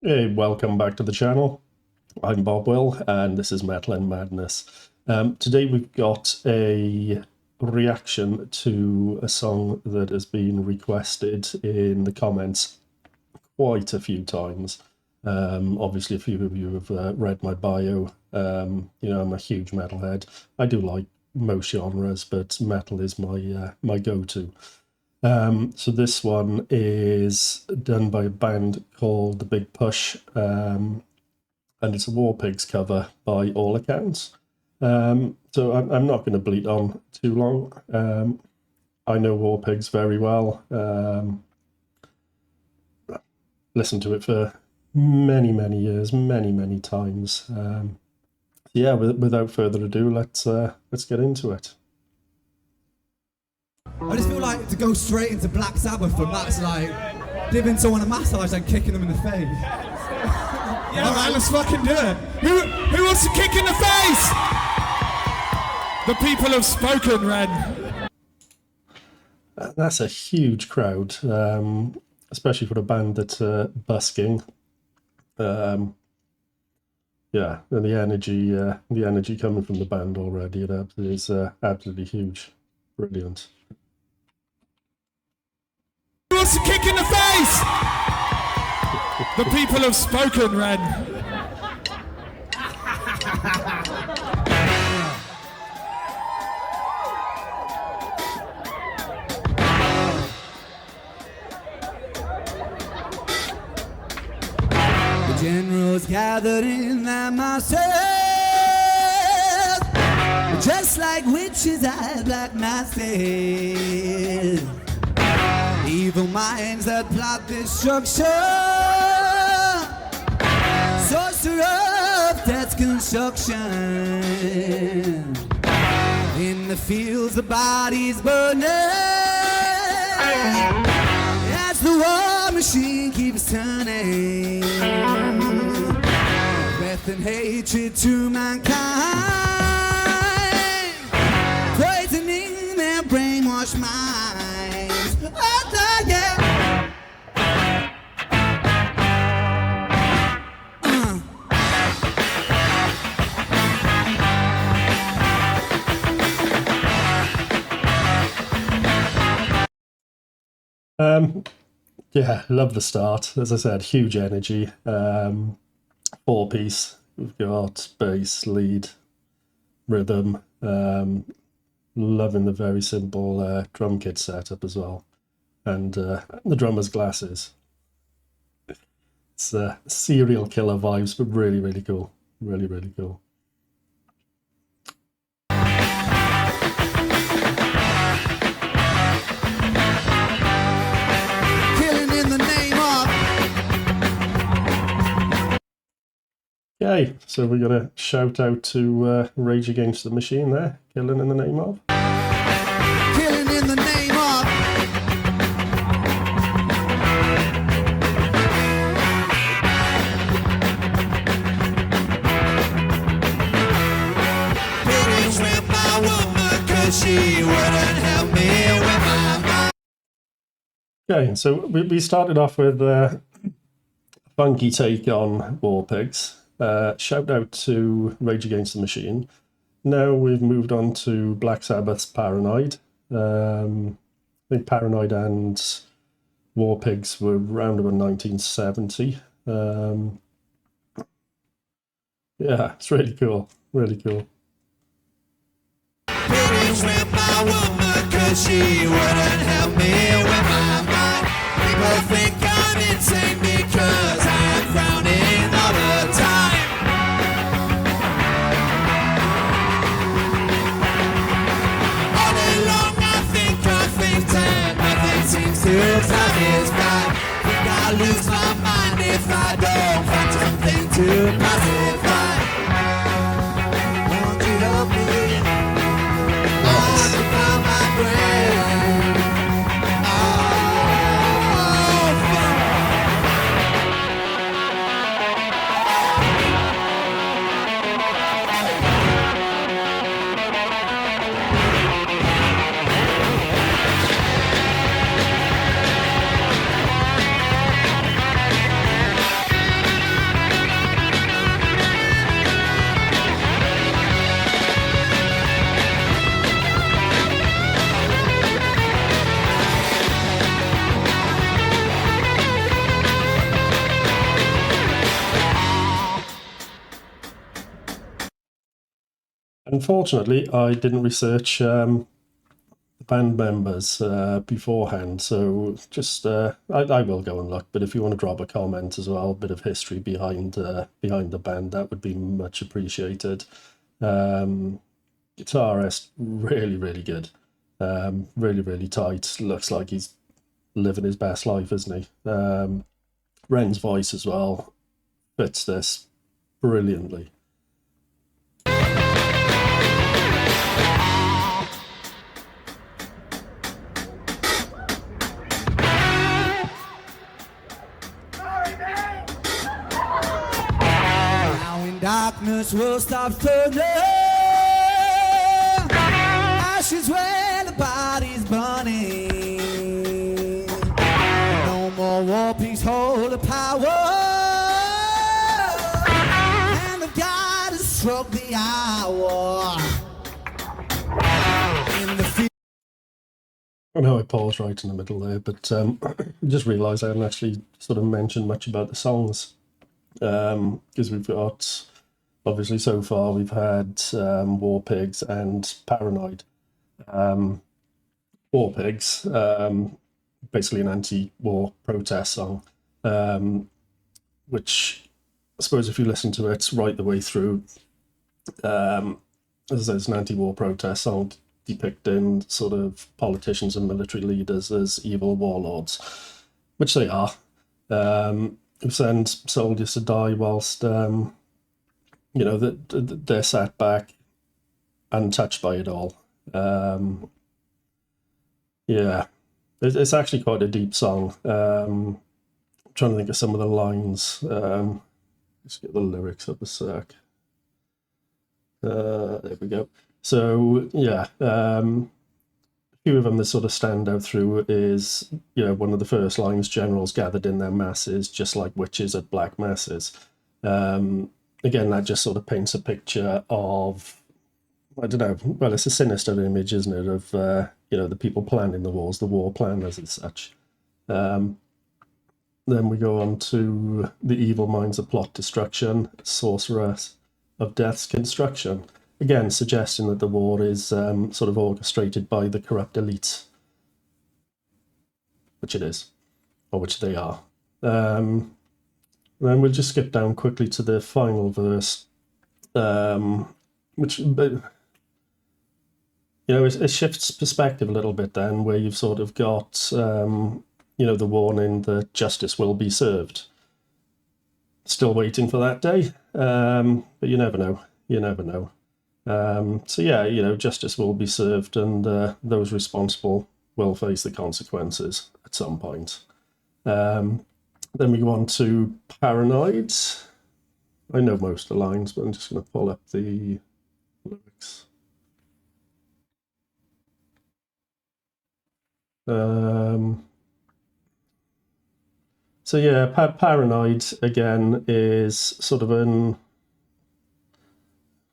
Hey, welcome back to the channel. I'm Bob Will, and this is Metal and Madness. Today we've got a reaction to a song that has been requested in the comments quite a few times. Obviously, a few of you have read my bio. I'm a huge metalhead. I do like most genres, but metal is my go-to. So this one is done by a band called The Big Push, and it's a War Pigs cover by all accounts. So I'm not going to bleat on too long. I know War Pigs very well. Listened to it for many years, many times. Yeah, without further ado, let's get into it. I just feel like to go straight into Black Sabbath, and that's like giving someone a massage and kicking them in the face. Yeah, alright, let's fucking do it. Who wants to kick in the face? The people have spoken, Ren. That's a huge crowd, especially for a band that's busking. Yeah, and the energy coming from the band already is absolutely huge, brilliant. Who wants to kick in the face? The people have spoken, Ren. The generals gathered in their masses, just like witches at black masses. Evil minds that plot destruction, sorcerer of death's construction. In the fields the bodies burning, as the war machine keeps turning. Death and hatred to mankind, poisoning their brainwashed minds. Yeah, love the start. As I said, huge energy. 4-piece. We've got bass, lead, rhythm. Loving the very simple drum kit setup as well, and the drummer's glasses. It's serial killer vibes, but really cool. Really cool. Okay, so we're going to shout out to Rage Against the Machine there, Killing in the Name of. Killing in the name of. Feelings with my woman, 'cause she wouldn't help me with my mind. Okay, so we started off with a funky take on War Pigs. Shout out to Rage Against the Machine. Now we've moved on to Black Sabbath's Paranoid. I think Paranoid and War Pigs were around about 1970. Yeah, it's really cool. Really cool. Feelings with my woman, 'cause she wouldn't help me with my mind. People think I'm insane because I'm frowning all the time. All day long I think and nothing seems to satisfy. Think I'll lose my mind if I don't find something to pacify. Won't you help me? I want to find my brain. Oh, fuck. Unfortunately, I didn't research the band members beforehand, so just I will go and look. But if you want to drop a comment as well, a bit of history behind the band, that would be much appreciated. Guitarist, really, really good. Really, really tight. Looks like he's living his best life, isn't he? Ren's voice as well fits this brilliantly. Now in darkness we'll stop thunder. Ashes where the body's burning. No more war pigs hold the power. And the God has struck the hour. In the field. I know I paused right in the middle there, but just realised I hadn't actually sort of mentioned much about the songs. Because we've got, obviously so far we've had War Pigs and Paranoid. War Pigs, basically an anti-war protest song, which I suppose if you listen to it right the way through, as I say, it's an anti-war protest song depicting sort of politicians and military leaders as evil warlords, which they are. Who send soldiers to die whilst, they're sat back untouched by it all. Yeah, it's actually quite a deep song. I'm trying to think of some of the lines. Let's get the lyrics up a sec. There we go. So, yeah, a few of them that sort of stand out through is, one of the first lines, generals gathered in their masses, just like witches at black masses. Again, that just sort of paints a picture of, I don't know, well, it's a sinister image, isn't it, of, the people planning the wars, the war planners and such. Then we go on to the evil minds of plot destruction, sorceress of death's construction. Again, suggesting that the war is sort of orchestrated by the corrupt elites, which it is, or which they are. Then we'll just skip down quickly to the final verse, which, it shifts perspective a little bit then, where you've sort of got, the warning that justice will be served. Still waiting for that day, but you never know. You never know. So yeah, justice will be served, and those responsible will face the consequences at some point. Then we go on to Paranoid. I know most of the lines, but I'm just going to pull up the lyrics. So yeah, Paranoid again is sort of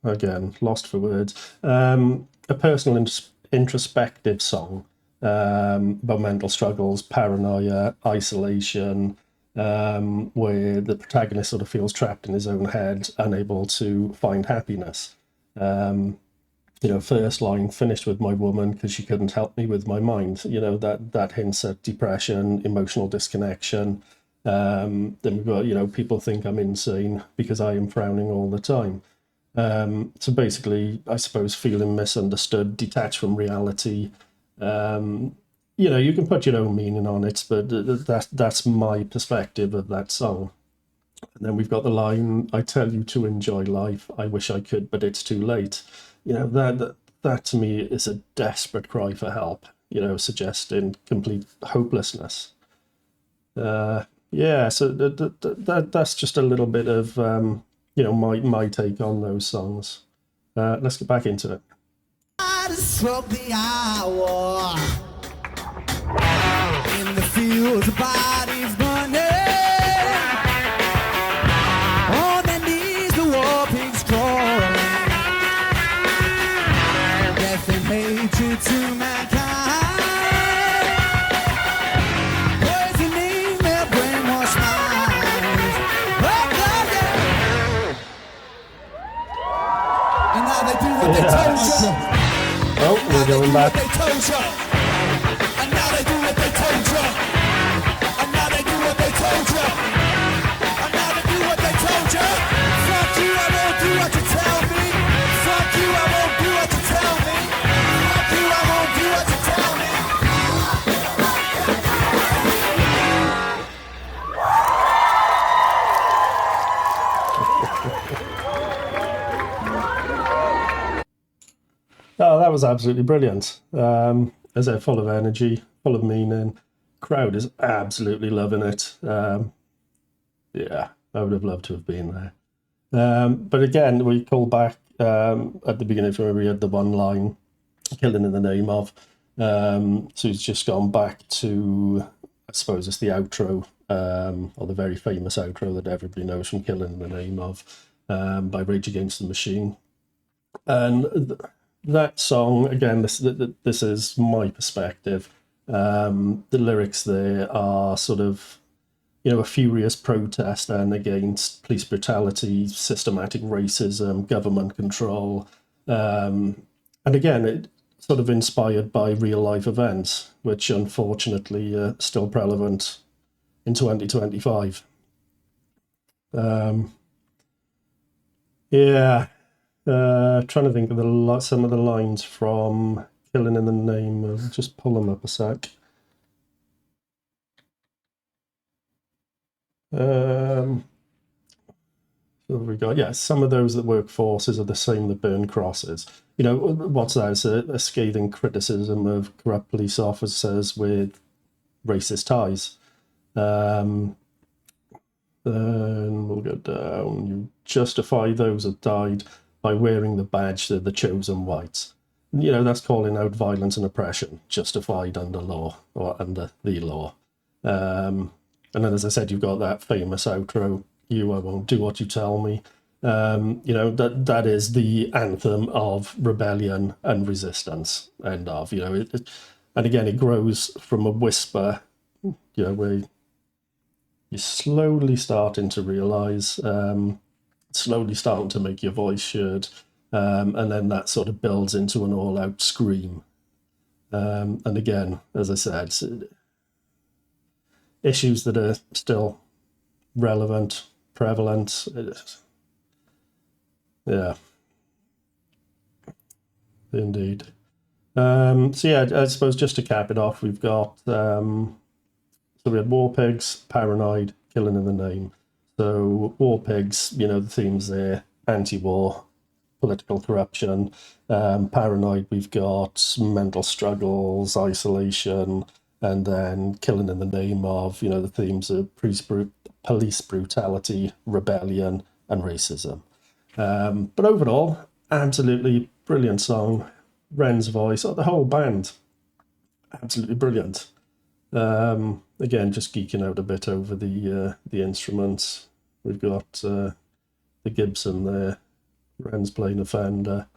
again, lost for words, a personal introspective song about mental struggles, paranoia, isolation, where the protagonist sort of feels trapped in his own head, unable to find happiness. First line, finished with my woman because she couldn't help me with my mind. That hints at depression, emotional disconnection. Then we've got, people think I'm insane because I am frowning all the time. So basically, I suppose, feeling misunderstood, detached from reality. You can put your own meaning on it, but that's my perspective of that song. And then we've got the line, I tell you to enjoy life, I wish I could, but it's too late. That to me is a desperate cry for help, suggesting complete hopelessness. So that's just a little bit of, my take on those songs. Let's get back into it. Struck the hour. In the fields, the bodies burning. On their knees, the war pigs crawling. Death and hatred to mankind. Poisoning their brainwashed minds. And now they do what they told you. Oh, we're going back. They told you. And now they do what they told you. And now they do what they told you. And now they do what they told you. Fuck you, I won't do what you tell me. Fuck you, I won't do what you tell me. Fuck you, I won't do what you tell me. Oh, that was absolutely brilliant. As they're full of energy, full of meaning. Crowd is absolutely loving it. Yeah, I would have loved to have been there. But again, we call back at the beginning where we had the one line, killing in the name of. So he's just gone back to, I suppose it's the outro, or the very famous outro that everybody knows from Killing in the Name of, by Rage Against the Machine. And that song, again, this is my perspective. The lyrics there are sort of, a furious protest and against police brutality, systematic racism, government control. And again, it sort of inspired by real life events, which unfortunately are still prevalent in 2025. Yeah. Trying to think of some of the lines from Killing in the Name of, just pull them up a sec. So we got, yeah, some of those that work forces are the same that burn crosses. What's that? It's a scathing criticism of corrupt police officers with racist ties. Then we'll go down. You justify those that died by wearing the badge they're the chosen whites. That's calling out violence and oppression, justified under law, or under the law. And then, as I said, you've got that famous outro, I won't do what you tell me. That is the anthem of rebellion and resistance, end of. And again, it grows from a whisper, where you're slowly starting to realise, slowly starting to make your voice heard, and then that sort of builds into an all-out scream. And again, as I said, issues that are still relevant, prevalent. Yeah, indeed. So yeah, I suppose just to cap it off, we've got so we had War Pigs, Paranoid, Killing in the Name. So War Pigs, the themes there: anti-war, political corruption. Paranoid, we've got mental struggles, isolation, and then Killing in the Name of, the themes of police brutality, rebellion, and racism. But overall, absolutely brilliant song. Ren's voice, the whole band, absolutely brilliant. Again, just geeking out a bit over the instruments. We've got the Gibson there. Ren's playing a Fender.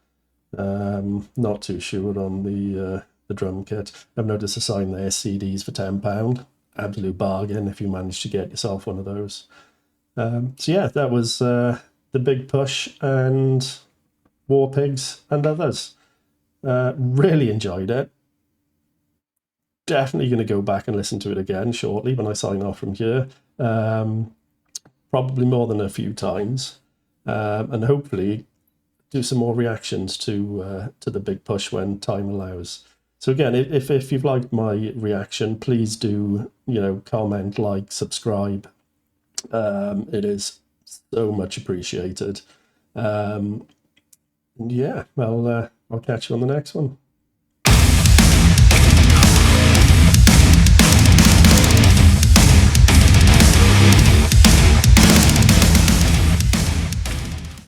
Not too sure on the drum kit. I've noticed a sign there: CDs for £10. Absolute bargain if you manage to get yourself one of those. So yeah, that was The Big Push and War Pigs and Others. Really enjoyed it. Definitely going to go back and listen to it again shortly when I sign off from here. Probably more than a few times. And hopefully do some more reactions to The Big Push when time allows. So again, if you've liked my reaction, please do, comment, like, subscribe. It is so much appreciated. Yeah, well, I'll catch you on the next one.